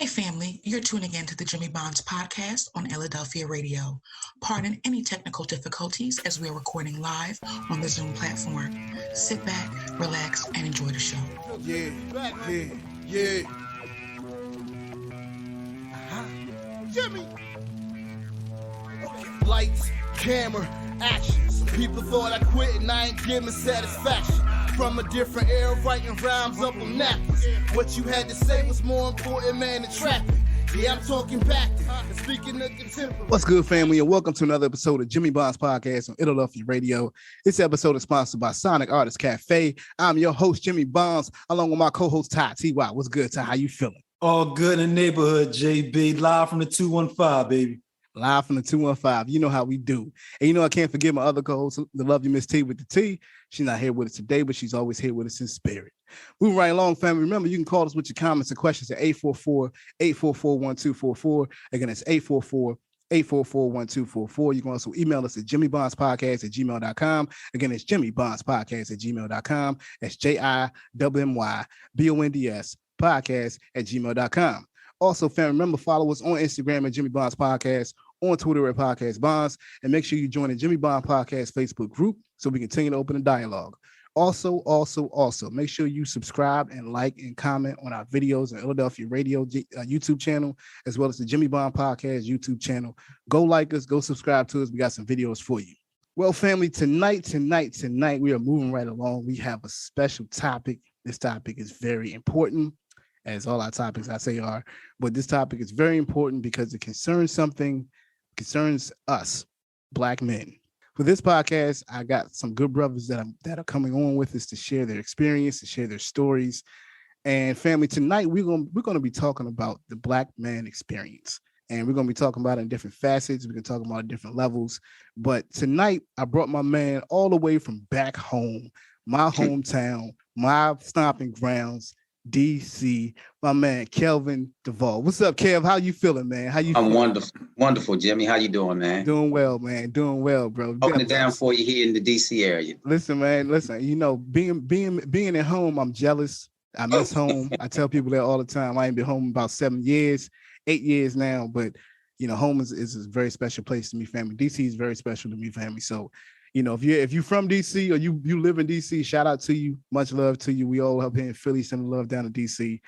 Hey family, you're tuning in to the Jimmy Bonds podcast on Illadelphia Radio. Pardon any technical difficulties as we're recording live on the Zoom platform. Sit back, relax, and enjoy the show. Yeah. Jimmy. Lights, camera, action. Some people thought I quit and I ain't giving satisfaction. From a different era, writing rhymes up on napkins. What you had to say was more important, man, than traffic. Yeah, I'm talking back and speaking of contemporary. What's good, family, and welcome to another episode of Jimmy Bonds Podcast on Illadelphia Radio. This episode is sponsored by Sonic Artist Cafe. I'm your host, Jimmy Bonds, along with my co-host, Ty T.Y. What's good, Ty? How you feeling? All good in the neighborhood, JB. Live from the 215, baby. Live from the 215. You know how we do. And you know I can't forget my other co-host, the lovely Miss T with the T. She's not here with us today, but she's always here with us in spirit. Moving right along, family. Remember, you can call us with your comments and questions at 844-844-1244. Again, it's 844-844-1244. You can also email us at jimmybondspodcast@gmail.com. Again, it's jimmybondspodcast@gmail.com. That's JIMMYBONDS podcast@gmail.com. Also, family, remember, follow us on Instagram at Jimmy Bonds Podcast, on Twitter at Podcast Bonds, and make sure you join the Jimmy Bond Podcast Facebook group so we continue to open a dialogue. Also, make sure you subscribe and like and comment on our videos on Illadelphia Radio YouTube channel, as well as the Jimmy Bond Podcast YouTube channel. Go like us, go subscribe to us. We got some videos for you. Well, family, tonight, we are moving right along. We have a special topic. This topic is very important, as all our topics I say are, but this topic is very important because it concerns us, Black men. For this podcast, I got some good brothers that are coming on with us to share their experience, to share their stories. And family, tonight we're gonna be talking about the Black man experience, and we're gonna be talking about it in different facets. We're gonna talk about it in different levels. But tonight, I brought my man all the way from back home, my hometown, my stomping grounds, DC, my man Kelvin Duval. What's up, Kev? How you feeling, man? How you feeling? I'm wonderful, Jimmy. How you doing, man? Doing well, man. Doing well, bro. Holding it down for you here in the DC area. Listen, man. You know, being at home, I'm jealous. I miss home. I tell people that all the time. I ain't been home about 8 years now, but you know, home is a very special place to me, family. DC is very special to me, family. So, you know, if you're from DC or you live in DC, shout out to you. Much love to you. We all up here in Philly, sending love down to DC.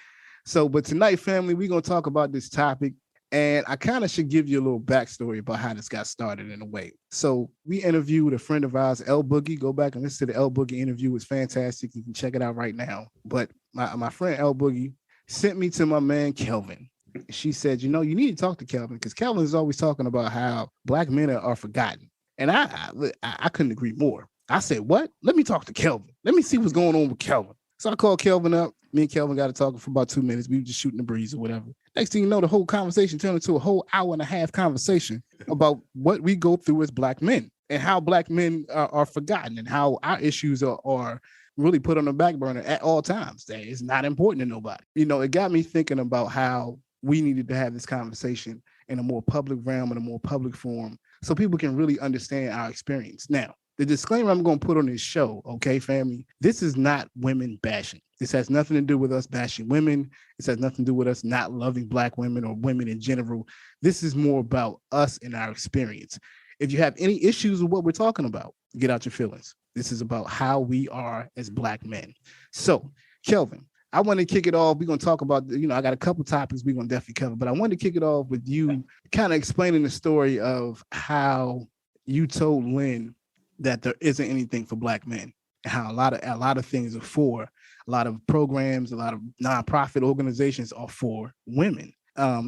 So, but tonight, family, we're going to talk about this topic. And I kind of should give you a little backstory about how this got started in a way. So we interviewed a friend of ours, L Boogie. Go back and listen to the L Boogie interview. It's fantastic. You can check it out right now. But my friend L Boogie sent me to my man, Kelvin. She said, you know, you need to talk to Kelvin because Kelvin is always talking about how Black men are forgotten. And I couldn't agree more. I said, what? Let me talk to Kelvin. Let me see what's going on with Kelvin. So I called Kelvin up. Me and Kelvin got to talking for about 2 minutes. We were just shooting the breeze or whatever. Next thing you know, the whole conversation turned into a whole hour and a half conversation about what we go through as Black men and how Black men are forgotten and how our issues are really put on the back burner at all times. That is not important to nobody. You know, it got me thinking about how we needed to have this conversation in a more public realm, in a more public form, so people can really understand our experience. Now, the disclaimer I'm going to put on this show, okay, family, this is not women bashing. This has nothing to do with us bashing women. This has nothing to do with us not loving Black women or women in general. This is more about us and our experience. If you have any issues with what we're talking about, get out your feelings. This is about how we are as Black men. So, Kelvin, I want to kick it off. We're going to talk about, you know, I got a couple topics we're going to definitely cover, but I wanted to kick it off with you kind of explaining the story of how you told Lynn that there isn't anything for Black men, and how a lot of things are for, a lot of programs, a lot of nonprofit organizations are for women.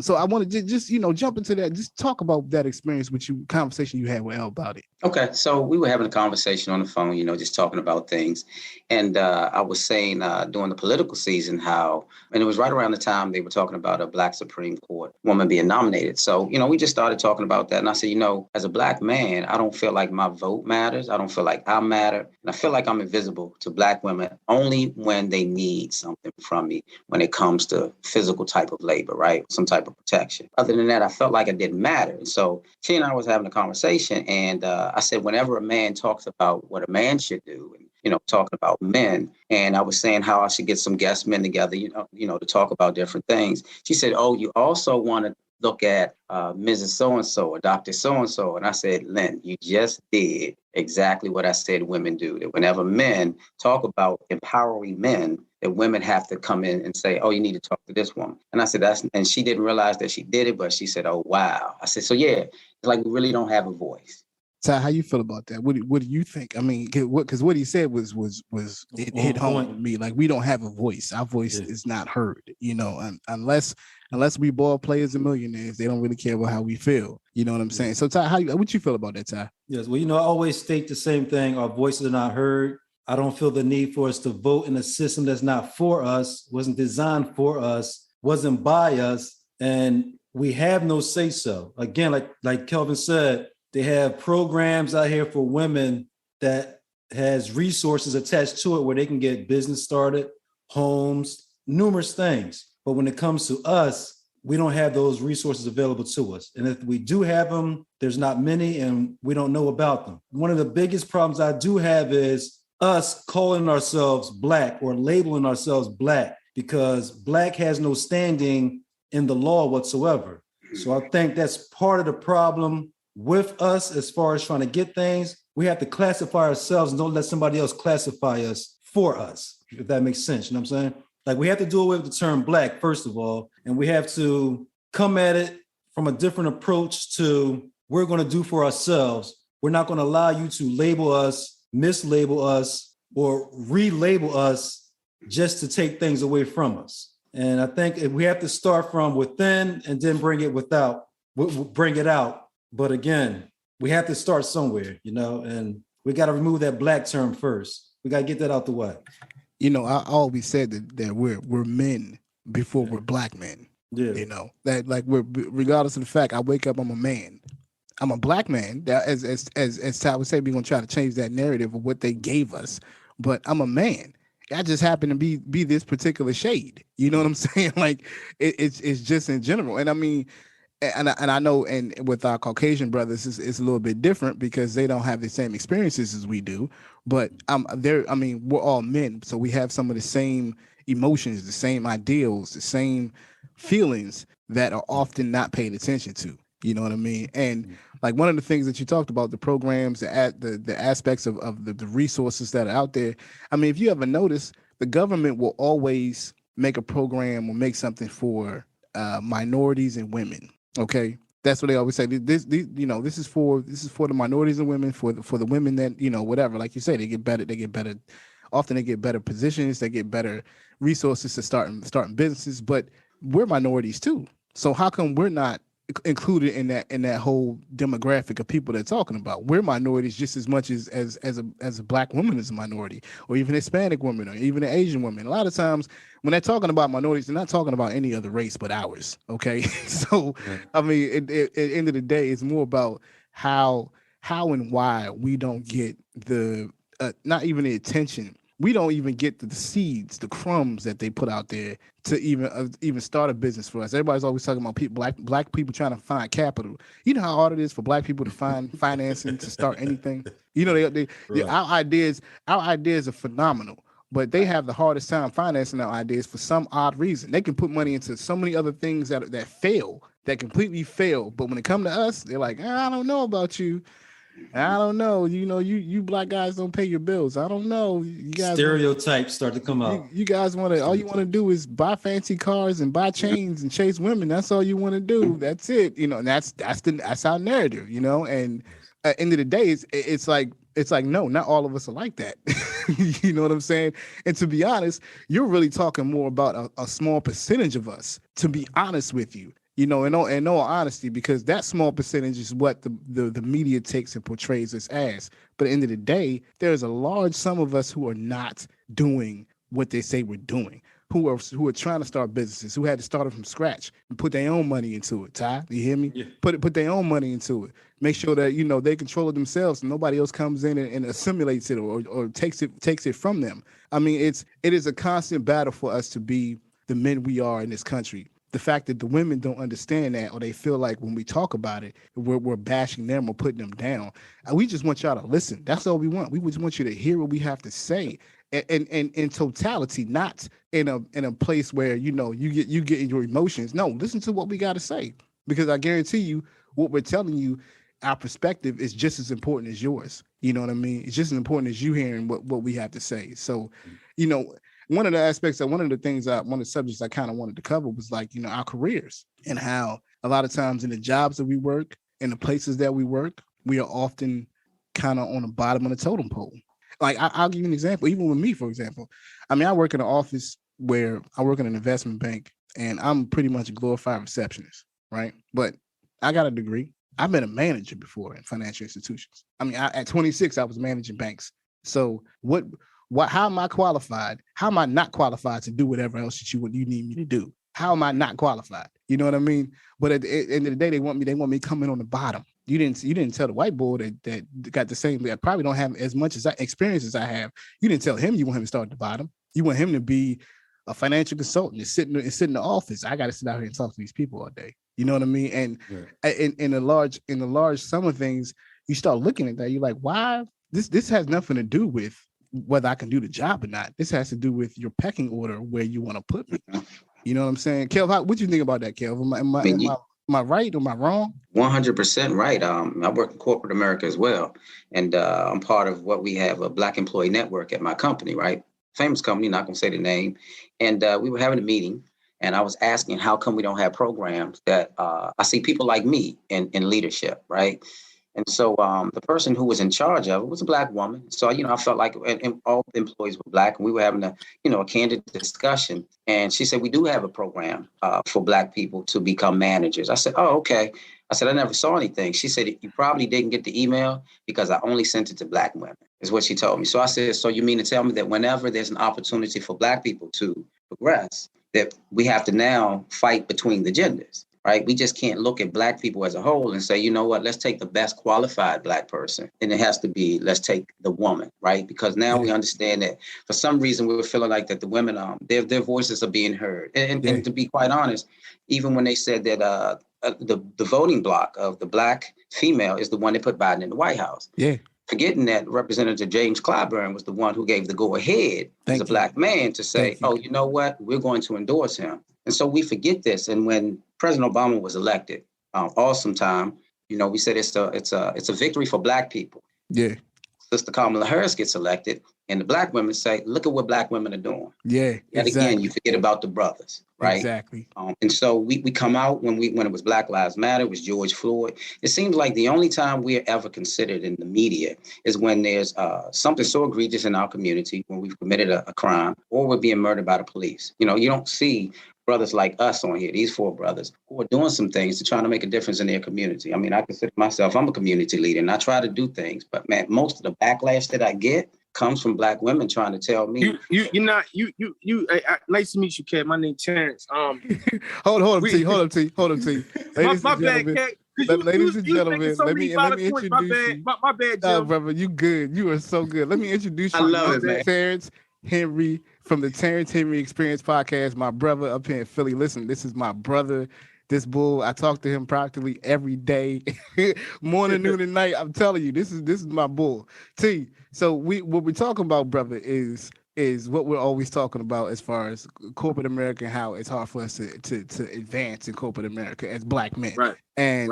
So I wanted to just, you know, jump into that. Just talk about that experience with you, conversation you had with Elle about it. Okay. So we were having a conversation on the phone, you know, just talking about things. And I was saying during the political season and it was right around the time they were talking about a Black Supreme Court woman being nominated. So, you know, we just started talking about that. And I said, you know, as a Black man, I don't feel like my vote matters. I don't feel like I matter. And I feel like I'm invisible to Black women only when they need something from me when it comes to physical type of labor, right? Some type of protection. Other than that, I felt like it didn't matter. And so she and I was having a conversation, and I said, whenever a man talks about what a man should do and talking about men. And I was saying how I should get some guest men together, to talk about different things. She said, oh, you also want to look at Mrs. So-and-so or Dr. So-and-so. And I said, Lynn, you just did exactly what I said women do. That whenever men talk about empowering men, that women have to come in and say, oh, you need to talk to this woman. And I said, and she didn't realize that she did it, but she said, oh, wow. I said, so yeah, it's like we really don't have a voice. Ty, how you feel about that? What do you think? I mean, because what he said was it hit home with me. Like, we don't have a voice. Our voice is not heard. Unless we ball players and millionaires, they don't really care about how we feel. You know what I'm saying? So Ty, what you feel about that, Ty? Yes. Well, I always state the same thing. Our voices are not heard. I don't feel the need for us to vote in a system that's not for us, wasn't designed for us, wasn't by us, and we have no say so. Again, like Kelvin said, they have programs out here for women that has resources attached to it where they can get business started, homes, numerous things. But when it comes to us, we don't have those resources available to us. And if we do have them, there's not many and we don't know about them. One of the biggest problems I do have is us calling ourselves Black or labeling ourselves Black, because Black has no standing in the law whatsoever. So I think that's part of the problem with us as far as trying to get things. We have to classify ourselves and don't let somebody else classify us for us, if that makes sense. You know what I'm saying? Like, we have to do away with the term Black, first of all, and we have to come at it from a different approach to we're going to do for ourselves. We're not going to allow you to label us, mislabel us, or relabel us just to take things away from us. And I think we have to start from within and then bring it out. But again, we have to start somewhere, and we got to remove that Black term first. We got to get that out the way. I always said that we're men before we're Black men. Yeah. That, like, we're, regardless of the fact, I wake up, I'm a man. I'm a Black man. That, as Ty would say, we're gonna try to change that narrative of what they gave us. But I'm a man. I just happen to be this particular shade. You know what I'm saying? Like, it's just in general. And I mean, and I know, and with our Caucasian brothers, it's a little bit different because they don't have the same experiences as we do. But we're all men, so we have some of the same emotions, the same ideals, the same feelings that are often not paid attention to. You know what I mean? And like, one of the things that you talked about, the programs, the aspects of the resources that are out there. I mean, if you ever notice, the government will always make a program or make something for minorities and women. Okay, that's what they always say. This is for the minorities and women, for the women that, whatever. Like you say, they get better. Often they get better positions. They get better resources to starting businesses. But we're minorities too. So how come we're not included in that whole demographic of people they're talking about? We're minorities just as much as a Black woman is a minority, or even Hispanic woman, or even an Asian woman. A lot of times when they're talking about minorities, they're not talking about any other race but ours. Okay, so I mean, at the end of the day, it's more about how and why we don't get the not even the attention. We don't even get the seeds, the crumbs that they put out there to even start a business for us. Everybody's always talking about black people trying to find capital. You know how hard it is for Black people to find financing to start anything. Right. Our ideas are phenomenal, but they have the hardest time financing our ideas for some odd reason. They can put money into so many other things that fail, that completely fail. But when it comes to us, they're like, I don't know about you. I don't know. You Black guys don't pay your bills. I don't know. You guys stereotypes start to come out. You guys all you want to do is buy fancy cars and buy chains and chase women. That's all you want to do. That's it. And that's our narrative. And at the end of the day, it's like no, not all of us are like that. You know what I'm saying? And to be honest, you're really talking more about a small percentage of us. To be honest with you. In all honesty, because that small percentage is what the media takes and portrays us as. But at the end of the day, there's a large sum of us who are not doing what they say we're doing, who are trying to start businesses, who had to start it from scratch and put their own money into it. Ty, you hear me? Yeah. Put their own money into it. Make sure that they control it themselves and nobody else comes in and assimilates it or takes it from them. I mean, it is a constant battle for us to be the men we are in this country. the fact that the women don't understand that, or they feel like when we talk about it, we're bashing them or putting them down. And we just want y'all to listen. That's all we want. We just want you to hear what we have to say, and in totality, not in a place where you get in your emotions. No, listen to what we got to say, because I guarantee you, what we're telling you, our perspective is just as important as yours. You know what I mean? It's just as important as you hearing what we have to say. So, one of the subjects I kind of wanted to cover was like, our careers, and how a lot of times in the jobs that we work, in the places that we work, we are often kind of on the bottom of the totem pole. Like I'll give you an example. Even with me, for example, I mean, I work in an office where I work in an investment bank, and I'm pretty much a glorified receptionist, right? But I got a degree. I've been a manager before in financial institutions. I mean, at 26, I was managing banks. So how am I qualified? How am I not qualified to do whatever else that you need me to do? How am I not qualified? You know what I mean? But at the end of the day, they want me coming on the bottom. You didn't tell the white boy that got the same, that probably don't have as much experience as I have. You didn't tell him you want him to start at the bottom. You want him to be a financial consultant and sit in the office. I got to sit out here and talk to these people all day. You know what I mean? And in the large sum of things, you start looking at that. You're like, why? This has nothing to do with whether I can do the job or not. This has to do with your pecking order, where you want to put me. You know what I'm saying? Kelvin, what do you think about that, Kelvin? Am I right or am I wrong? 100% right. I work in corporate America as well. And I'm part of what we have, a Black Employee Network at my company, right? Famous company, not going to say the name. And we were having a meeting, and I was asking, how come we don't have programs that I see people like me in leadership, right? And so the person who was in charge of it was a Black woman. So, I felt like and all employees were Black, and we were having a candid discussion. And she said, we do have a program for Black people to become managers. I said, oh, okay. I said, I never saw anything. She said, you probably didn't get the email because I only sent it to Black women, is what she told me. So I said, so you mean to tell me that whenever there's an opportunity for Black people to progress, that we have to now fight between the genders? Right? We just can't look at Black people as a whole and say, you know what, let's take the best qualified Black person. And it has to be, let's take the woman, right? Because now we understand that for some reason we're feeling like that the women, their voices are being heard. And to be quite honest, even when they said that the voting block of the Black female is the one that put Biden in the White House. Yeah. Forgetting that Representative James Clyburn was the one who gave the go-ahead as a Black man to say, oh, you know what, we're going to endorse him. And so we forget this. And when President Obama was elected, awesome time, we said it's a victory for Black people. Yeah. Sister Kamala Harris gets elected, and the Black women say, look at what Black women are doing. Yeah. And again, you forget about the brothers, right? Exactly. And so we come out when it was Black Lives Matter, it was George Floyd. It seems like the only time we're ever considered in the media is when there's something so egregious in our community, when we've committed a crime, or we're being murdered by the police. You don't see brothers like us on here, these four brothers, who are doing some things to try to make a difference in their community. I mean, I consider myself, I'm a community leader, and I try to do things, but man, most of the backlash that I get comes from Black women trying to tell me. Nice to meet you, Kev. My name's Terrance. Hold up, T. My bad, Kev. Ladies and gentlemen, let me introduce you. My bad, Joe. No, brother, you good. You are so good. Let me introduce you. I love it, man. Terrance Henry from the Terrance Henry Experience Podcast, my brother up here in Philly. Listen, this is my brother. This bull, I talk to him practically every day, morning, noon, and night. I'm telling you, this is my bull. T. So what we're talking about, brother, is what we're always talking about as far as corporate America and how it's hard for us to advance in corporate America as Black men. Right. And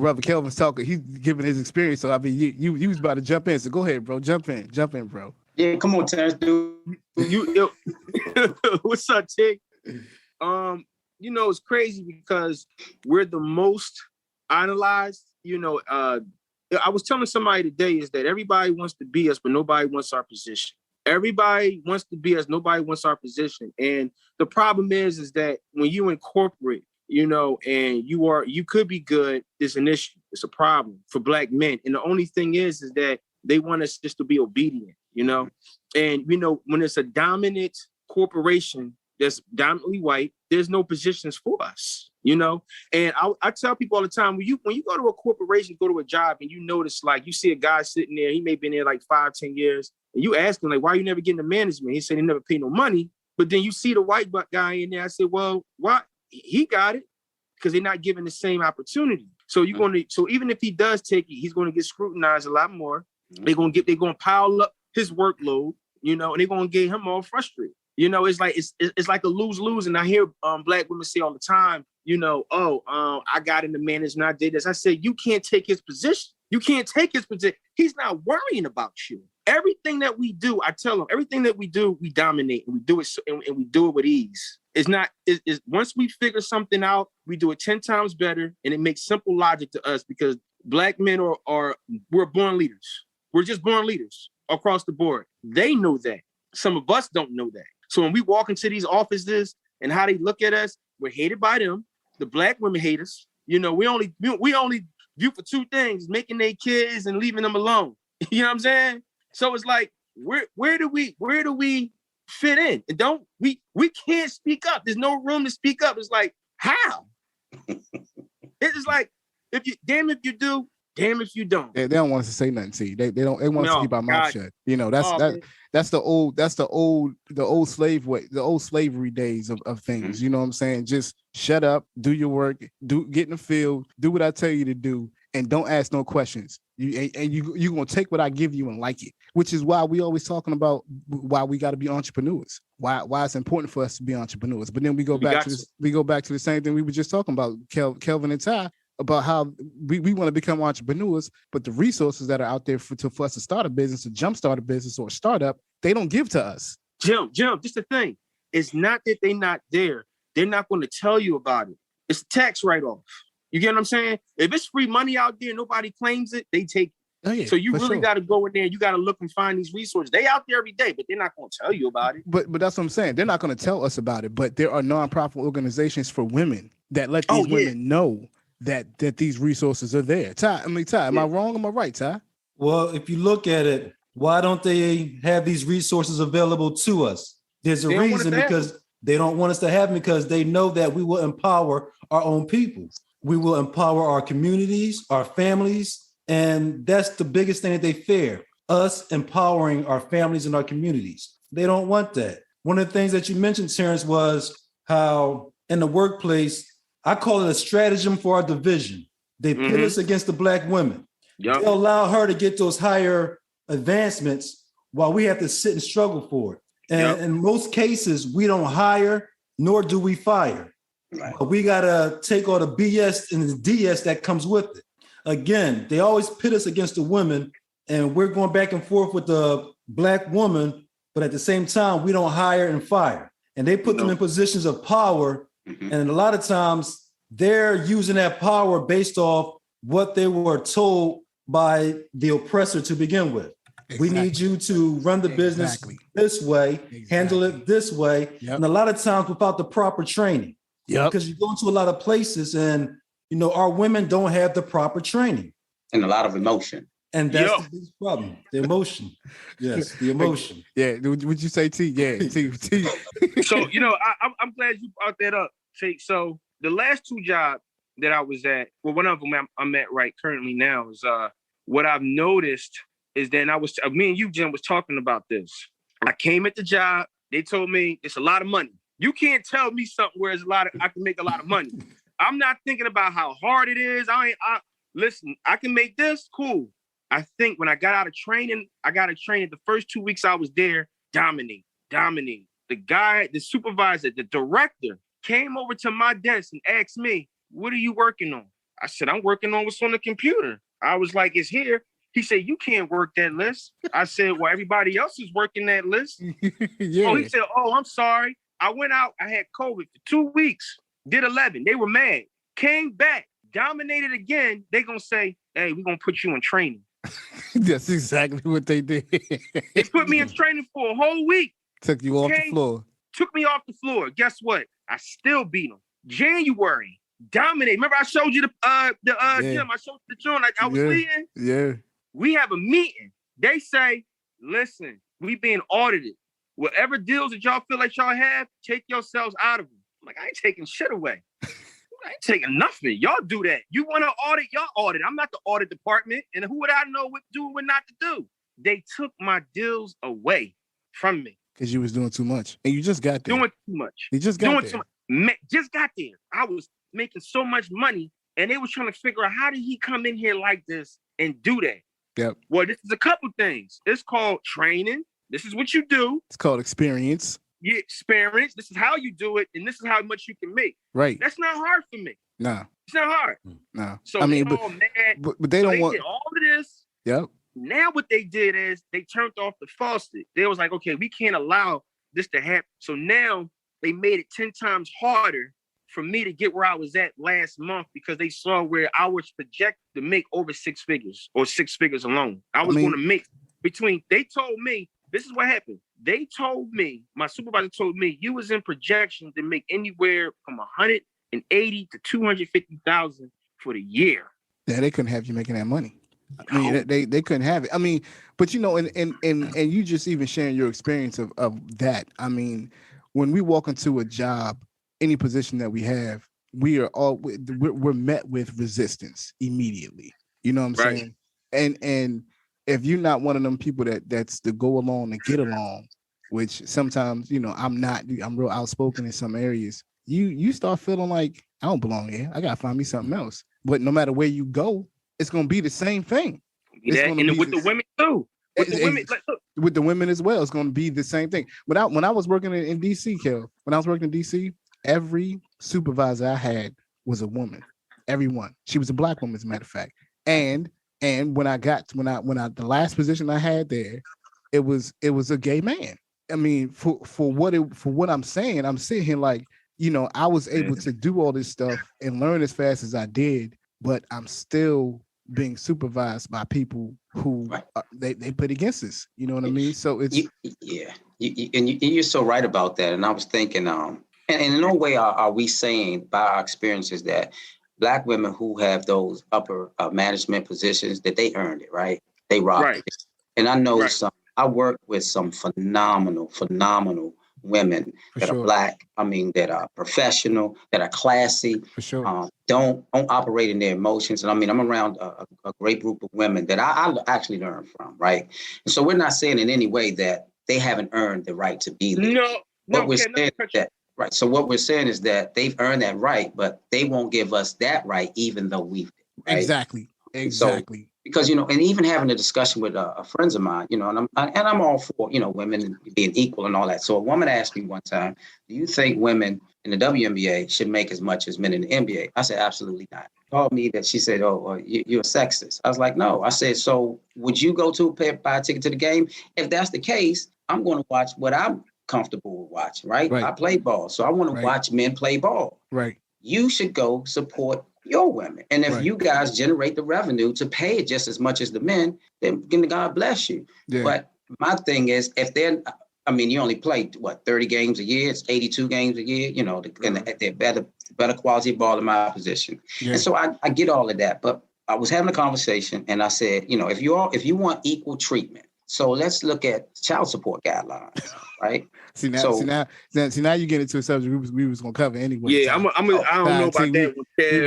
brother Kelvin's talking. He's giving his experience. So I mean, you was about to jump in. So go ahead, bro. Jump in, bro. Yeah, come on, Terrance, dude. What's up, Tig? It's crazy because we're the most analyzed. I was telling somebody today is that everybody wants to be us, but nobody wants our position. Everybody wants to be us, nobody wants our position. And the problem is that when you incorporate, and you could be good, it's an issue. It's a problem for Black men. And the only thing is that they want us just to be obedient, And, when it's a dominant corporation that's dominantly white, there's no positions for us, And I tell people all the time, when you go to a corporation, go to a job, and you notice, like, you see a guy sitting there, he may have been there like 5-10 years, and you ask him, like, why are you never getting the management? He said he never paid no money. But then you see the white guy in there. I said, well, why? he got it because they're not given the same opportunity. So so even if he does take it, he's going to get scrutinized a lot more. They're going to pile up his workload, and they're going to get him all frustrated. It's like a lose-lose. And I hear black women say all the time, I got into management, I did this. I said, you can't take his position. You can't take his position. He's not worrying about you. Everything that we do, I tell them, everything that we do, we dominate, and we do it, and we do it with ease. It's not. It's once we figure something out, we do it 10 times better, and it makes simple logic to us because black men we're born leaders. We're just born leaders across the board. They know that. Some of us don't know that. So when we walk into these offices and how they look at us, we're hated by them. The black women hate us. We only view for two things: making their kids and leaving them alone. You know what I'm saying? So it's like, where do we fit in? And we can't speak up. There's no room to speak up. It's like, how? It's like, if you do, damn if you don't. They don't want us to say nothing to you. They want us to keep our mouth shut. That's the old slave way, the old slavery days of things. Mm-hmm. You know what I'm saying? Just shut up, do your work, get in the field, do what I tell you to do, and don't ask no questions. You're gonna take what I give you and like it, which is why we always talking about why we got to be entrepreneurs. Why it's important for us to be entrepreneurs. But then we go back to the same thing we were just talking about, Kelvin and Ty, about how we want to become entrepreneurs, but the resources that are out there for us to start a business, to jumpstart a business or a startup, they don't give to us. Jim, just the thing. It's not that they're not there. They're not going to tell you about it. It's a tax write-off. You get what I'm saying? If it's free money out there, nobody claims it, they take it. Oh, yeah, so you really got to go in there and you got to look and find these resources. They out there every day, but they're not going to tell you about it. But that's what I'm saying. They're not going to tell us about it, but there are nonprofit organizations for women that let these women know that these resources are there. Ty, am I wrong? Am I right, Ty? Well, if you look at it, why don't they have these resources available to us? There's a reason, because they don't want us to have them, because they know that we will empower our own people. We will empower our communities, our families, and that's the biggest thing that they fear, us empowering our families and our communities. They don't want that. One of the things that you mentioned, Terrance, was how in the workplace, I call it a stratagem for our division. They pit us against the black women. Yep. They'll allow her to get those higher advancements while we have to sit and struggle for it. And in most cases, we don't hire, nor do we fire. Right. But we got to take all the BS and the DS that comes with it. Again, they always pit us against the women, and we're going back and forth with the black woman, but at the same time, we don't hire and fire. And they put them in positions of power. Mm-hmm. And a lot of times they're using that power based off what they were told by the oppressor to begin with. Exactly. We need you to run the business this way, handle it this way. Yep. And a lot of times without the proper training. Because you go into a lot of places and, our women don't have the proper training. And a lot of emotion. And that's the biggest problem. The emotion. Yes, the emotion. Yeah. Would you say T? Yeah, T. So, I'm glad you brought that up. So the last two jobs that I was at, well, one of them I'm at right currently now is what I've noticed is that me and you, Jim, was talking about this. I came at the job. They told me it's a lot of money. You can't tell me something where I can make a lot of money. I'm not thinking about how hard it is. Listen, I can make this, cool. I think when I got out of training, the first 2 weeks I was there, dominate. The guy, the supervisor, the director came over to my desk and asked me, what are you working on? I said, I'm working on what's on the computer. I was like, it's here. He said, you can't work that list. I said, well, everybody else is working that list. Oh, he said, oh, I'm sorry. I went out, I had COVID for 2 weeks, did 11. They were mad. Came back, dominated again. They gonna say, hey, we're gonna put you in training. That's exactly what they did. They put me in training for a whole week. Took you off the floor. Took me off the floor. Guess what? I still beat them. January, dominate. Remember I showed you Jim, I showed you the joint I was leading? Yeah. We have a meeting. They say, listen, we being audited. Whatever deals that y'all feel like y'all have, take yourselves out of them. I'm like, I ain't taking shit away. I ain't taking nothing. Y'all do that. You want to audit, y'all audit. I'm not the audit department. And who would I know what to do and what not to do? They took my deals away from me. Because you was doing too much. And you just got there. Doing too much. You just got there. Too much. just got there. I was making so much money, and they was trying to figure out how did he come in here like this and do that. Yep. Well, this is a couple things. It's called training. This is what you do. It's called experience. You experience. This is how you do it, and this is how much you can make. Right. That's not hard for me. No. It's not hard. No. So I mean, they all mad. but they So don't they want. did all of this. Yep. Now what they did is they turned off the faucet. They was like, okay, we can't allow this to happen. So now they made it 10 times harder for me to get where I was at last month because they saw where I was projected to make over 6 figures or 6 figures alone. I was going to make they told me, this is what happened. They told me, my supervisor told me, you was in projection to make anywhere from 180 to 250,000 for the year. Yeah, they couldn't have you making that money. I mean, they couldn't have it. I mean, but you know, and you just even sharing your experience of that. I mean, when we walk into a job, any position that we have, we're met with resistance immediately. You know what I'm saying? And if you're not one of them people that's to go along and get along, which sometimes, you know, I'm real outspoken in some areas. You start feeling like I don't belong here. I gotta find me something else. But no matter where you go, it's gonna be the same thing. And with the women too. With the women as well, it's gonna be the same thing. When I was working in DC, Kel, when I was working in DC, every supervisor I had was a woman. Everyone. She was a Black woman, as a matter of fact. And when I the last position I had there, it was a gay man. I mean, for what I'm saying, I'm sitting here like, you know, I was able to do all this stuff and learn as fast as I did, but I'm still being supervised by people who they put against us. You know what I mean? So it's you're so right about that. And I was thinking, and in no way are we saying by our experiences that Black women who have those upper management positions that they earned it, right? They rocked it. And I know I work with some phenomenal women that are Black. I mean, that are professional, that are classy. For sure. Don't operate in their emotions. And I mean, I'm around a great group of women that I actually learn from, right? And so we're not saying in any way that they haven't earned the right to be there. What we're saying is that they've earned that right, but they won't give us that right, even though we've right? Exactly. So, because, you know, and even having a discussion with friends of mine, you know, and I'm all for, you know, women being equal and all that. So a woman asked me one time, do you think women in the WNBA should make as much as men in the NBA? I said, absolutely not. She called me that she said, you're a sexist. I was like, no. I said, so would you go to buy a ticket to the game? If that's the case, I'm going to watch what I'm comfortable with watching, right? I play ball, so I want to watch men play ball. Right. You should go support your women. And if you guys generate the revenue to pay it just as much as the men, then God bless you. Yeah. But my thing is, if they're, I mean, you only play, 30 games a year? It's 82 games a year, you know, and they're better quality ball in my position. Yeah. And so I get all of that. But I was having a conversation and I said, you know, if you want equal treatment, so let's look at child support guidelines, right? See now you get into a subject we was gonna cover anyway. Yeah, I don't know about that.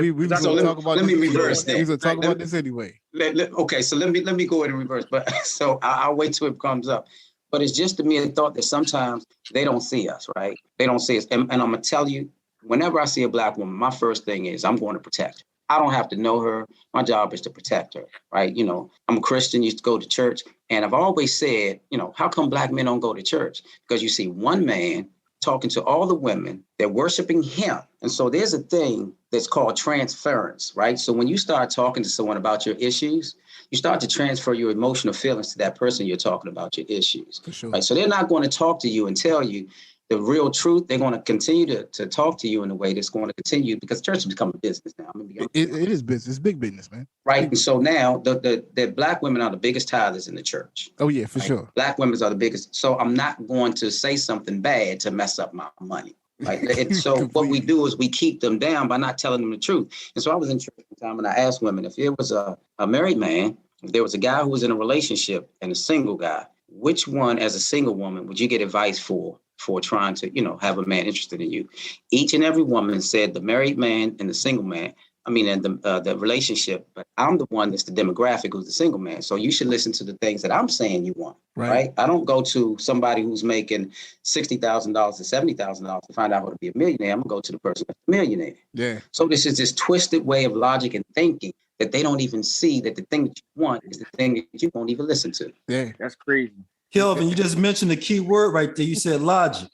We was gonna talk about. Let me reverse that. We was gonna talk about this anyway. Okay, so let me go ahead and reverse. But so I'll wait till it comes up. But it's just to me a thought that sometimes they don't see us, right? They don't see us, and I'm gonna tell you, whenever I see a Black woman, my first thing is I'm going to protect her. I don't have to know her. My job is to protect her, right? You know, I'm a Christian, used to go to church. And I've always said, you know, how come Black men don't go to church? Because you see one man talking to all the women, they're worshiping him. And so there's a thing that's called transference, right? So when you start talking to someone about your issues, you start to transfer your emotional feelings to that person you're talking about your issues. For sure. Right? So they're not going to talk to you and tell you the real truth. They're going to continue to talk to you in a way that's going to continue, because church has become a business now. It is business. It's big business, man. Right. And so now the Black women are the biggest tithers in the church. Oh, yeah, for sure. Black women are the biggest. So I'm not going to say something bad to mess up my money. Right. And so what we do is we keep them down by not telling them the truth. And so I was in church one time and I asked women, if it was a married man, if there was a guy who was in a relationship and a single guy, which one as a single woman would you get advice for trying to, you know, have a man interested in you? Each and every woman said the married man and the single man, and the relationship, but I'm the one that's the demographic who's the single man. So you should listen to the things that I'm saying you want, right? I don't go to somebody who's making $60,000 to $70,000 to find out how to be a millionaire. I'm gonna go to the person that's a millionaire. Yeah. So this is this twisted way of logic and thinking that they don't even see that the thing that you want is the thing that you won't even listen to. Yeah, that's crazy. Kelvin, you just mentioned the key word right there. You said logic.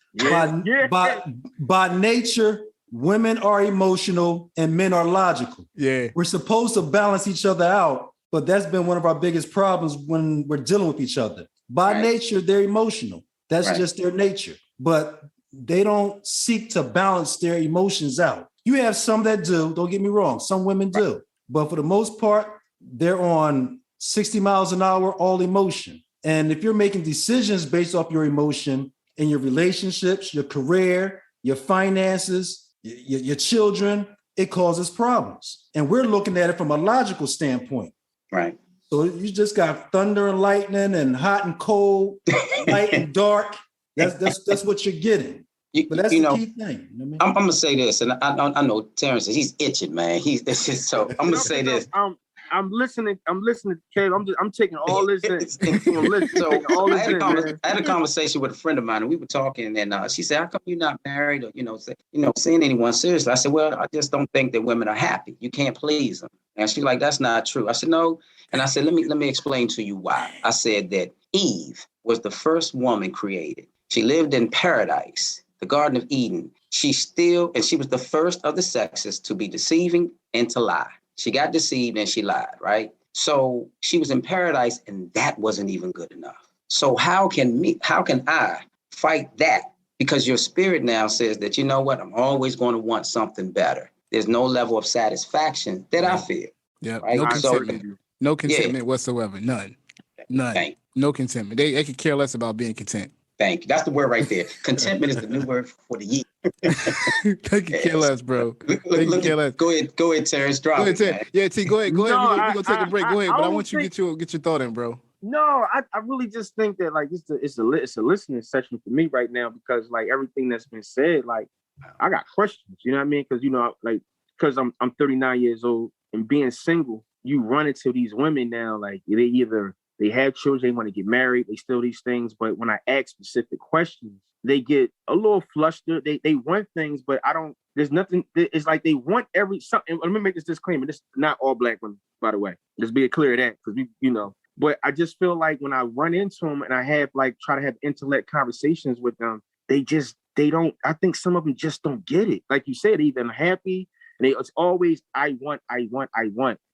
By nature, women are emotional and men are logical. Yeah. We're supposed to balance each other out, but that's been one of our biggest problems when we're dealing with each other. By nature, they're emotional. That's just their nature. But they don't seek to balance their emotions out. You have some that do, don't get me wrong. Some women do. But for the most part, they're on 60 miles an hour, all emotion. And if you're making decisions based off your emotion in your relationships, your career, your finances, your children, it causes problems. And we're looking at it from a logical standpoint. Right. So you just got thunder and lightning and hot and cold, light and dark. That's what you're getting. But that's the key thing. You know what I mean? I'm gonna say this, and I know Terrance is he's itching, man. So I'm gonna say this. I'm listening. I'm listening to Kelvin. I'm taking all this in. So I had a conversation with a friend of mine, and we were talking, and she said, "How come you're not married, or seeing anyone seriously?" I said, "Well, I just don't think that women are happy. You can't please them." And she's like, "That's not true." I said, "No," and I said, "Let me explain to you why." I said that Eve was the first woman created. She lived in paradise, the Garden of Eden. She was the first of the sexes to be deceiving and to lie. She got deceived and she lied, right? So she was in paradise and that wasn't even good enough. So how can I fight that? Because your spirit now says that, you know what, I'm always going to want something better. There's no level of satisfaction that I feel. Yeah, right? No contentment whatsoever. None. No contentment. They could care less about being content. Thank you. That's the word right there. Contentment is the new word for the year. They can kill us, bro. Kill us. Go ahead, Terrance. Drop it, man. Yeah, T, go ahead. We're gonna take a break. Go ahead, but I want you to get your thought in, bro. No, I really just think that like it's a listening session for me right now, because like everything that's been said, like I got questions. You know what I mean? Because I'm 39 years old and being single, you run into these women now, like they have children, they want to get married, they still these things. But when I ask specific questions, they get a little flustered. They want things, but there's nothing. It's like they want something. Let me make this disclaimer. This is not all Black women, by the way. Just be clear of that, because But I just feel like when I run into them and I have try to have intellect conversations with them, they don't. I think some of them just don't get it. Like you said, either happy, and it's always I want,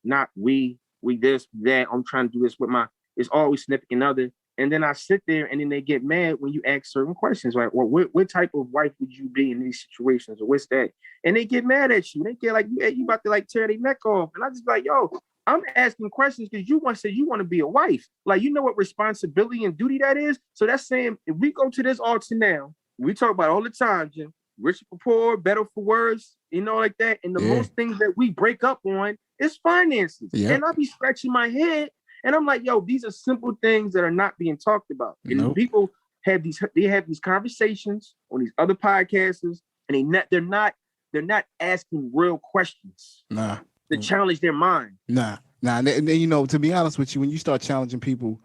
not we this, that. I'm trying to do this with my. It's always significant other. And then I sit there and then they get mad when you ask certain questions, like, well, what type of wife would you be in these situations, or what's that? And they get mad at you. They get like, you about to tear their neck off. And I just like, yo, I'm asking questions because you once said you want to be a wife. Like, you know what responsibility and duty that is? So that's saying, if we go to this altar now, we talk about it all the time, Jim, rich for poor, better for worse, like that. And the most things that we break up on is finances. Yeah. And I be scratching my head. And I'm like, yo, these are simple things that are not being talked about. And people have these conversations on these other podcasts, and they're not asking real questions to challenge their mind. Nah. And to be honest with you, when you start challenging people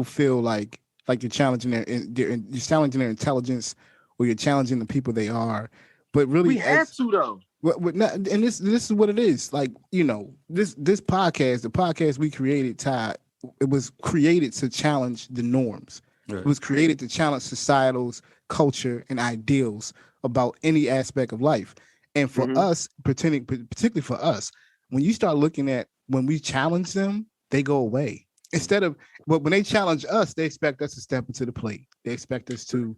feel like you're challenging you're challenging their intelligence, or you're challenging the people they are. But really, we have to though. And this is what it is. Like, this podcast, the podcast we created, Ty, it was created to challenge the norms. Right. It was created to challenge societal's culture and ideals about any aspect of life. And for us, particularly for us, when you start looking at when we challenge them, they go away. But when they challenge us, they expect us to step into the plate. They expect us to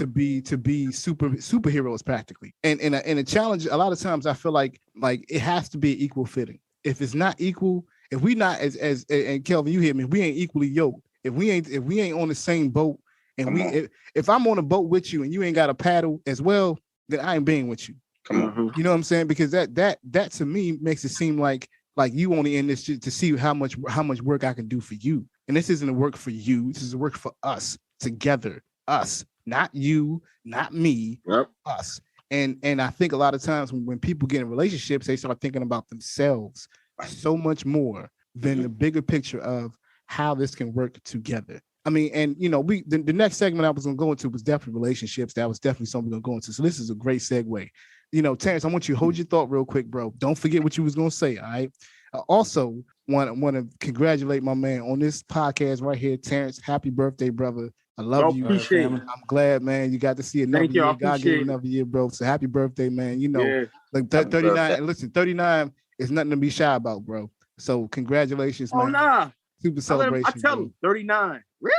be superheroes practically. And in a challenge, a lot of times I feel like it has to be equal fitting. If it's not equal, if we not as and Kelvin, you hear me, we ain't equally yoked. If we ain't on the same boat, and if I'm on a boat with you and you ain't got a paddle as well, then I ain't being with you. Come on. You know what I'm saying? Because that to me makes it seem like you only in this to see how much work I can do for you. And this isn't a work for you. This is a work for us together. Us. Not you, not me, us. And I think a lot of times when people get in relationships, they start thinking about themselves so much more than the bigger picture of how this can work together. I mean, and you know, the next segment I was going to go into was definitely relationships. That was definitely something we're going to go into. So this is a great segue. You know, Terrance, I want you to hold your thought real quick, bro. Don't forget what you was going to say. All right. I also want to congratulate my man on this podcast right here, Terrance. Happy birthday, brother. I love you. Appreciate it. I'm glad, man. You got to see another year. God give you another year, bro. So happy birthday, man. You know, like 39. And listen, 39 is nothing to be shy about, bro. So congratulations, man. Oh, nah. Super celebration. I tell him 39. Really?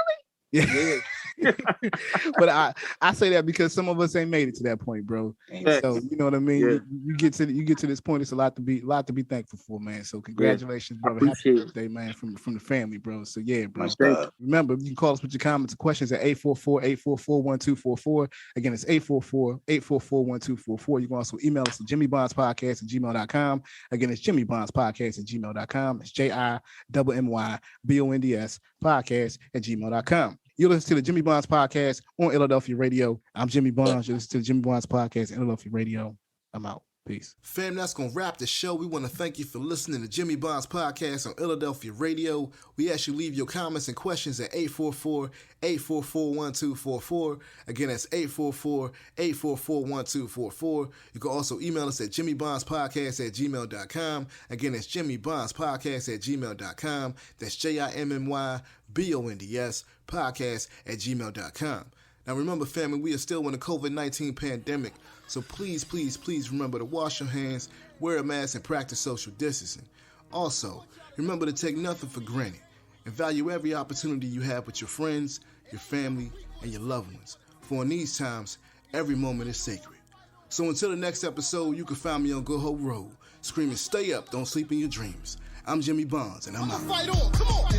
Yeah. But I say that because some of us ain't made it to that point, bro. So you know what I mean. Yeah. You get to this point. It's a lot to be thankful for, man. So congratulations, brother. Happy birthday, man, from the family, bro. So yeah, bro. Remember, you can call us with your comments and questions at 844-844-1244. Again, it's 844-844-1244. You can also email us at jimmybondspodcast@gmail.com. Again, it's jimmybondspodcast@gmail.com. It's JIMMYBONDS podcast@gmail.com. You listen to the Jimmy Bonds podcast on Illadelphia Radio. I'm Jimmy Bonds. You listen to the Jimmy Bonds podcast on Illadelphia Radio. I'm out. Peace. Fam, that's going to wrap the show. We want to thank you for listening to Jimmy Bonds podcast on Illadelphia Radio. We ask you leave your comments and questions at 844-844-1244. Again, that's 844-844-1244. You can also email us at jimmybondspodcast@gmail.com. Again, that's jimmybondspodcast@gmail.com. That's JIMMYBONDS podcast@gmail.com. Now remember, family, we are still in the COVID-19 pandemic, so please, please, please remember to wash your hands, wear a mask, and practice social distancing. Also, remember to take nothing for granted and value every opportunity you have with your friends, your family, and your loved ones. For in these times, every moment is sacred. So until the next episode, you can find me on Good Hope Road, screaming, stay up, don't sleep in your dreams. I'm Jimmy Bonds, and I'm out. Fight on, come on.